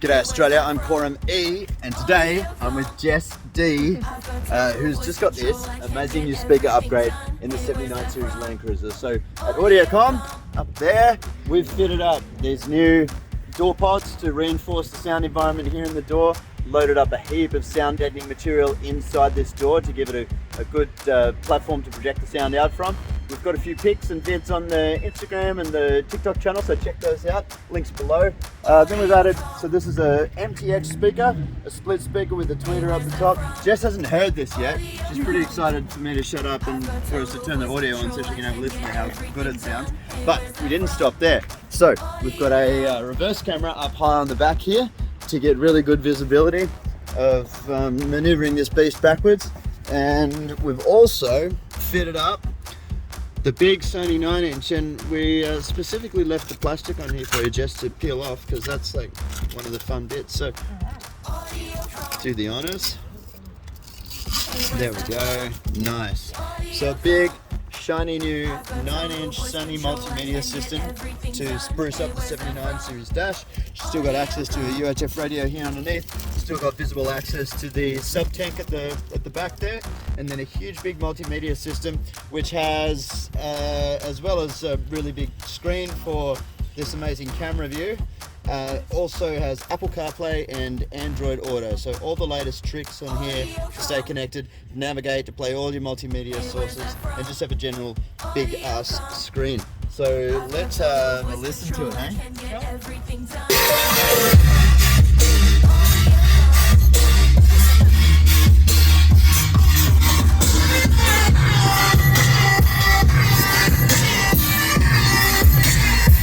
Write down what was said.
G'day Australia, I'm Korum E, and today I'm with Jess D, who's just got this amazing new speaker upgrade in the 79 series Landcruiser. So at Audiocom, up there, we've fitted up these new door pods to reinforce the sound environment here in the door, loaded up a heap of sound deadening material inside this door to give it a good platform to project the sound out from. We've got a few pics and vids on the Instagram and the TikTok channel, so check those out, links below. Then we've added, so this is a MTX speaker, a split speaker with a tweeter up the top. Jess hasn't heard this yet. She's pretty excited for me to shut up and for us to turn the audio on so she can have a listen to how good it sounds. But we didn't stop there. So we've got a reverse camera up high on the back here to get really good visibility of maneuvering this beast backwards. And we've also fitted up the big Sony 9-inch, and we specifically left the plastic on here for you just to peel off, because that's like one of the fun bits. So do the honors. There we go. Nice. So a big shiny new 9-inch Sony multimedia system to spruce up the 79 series dash. Still got access to a UHF radio here underneath. Still got visible access to the sub tank at the back there, and then a huge big multimedia system which has as well as a really big screen for this amazing camera view. Also has Apple CarPlay and Android Auto, so all the latest tricks on here to stay connected, navigate, to play all your multimedia sources, and just have a general big ass screen. So let's listen to it, hey?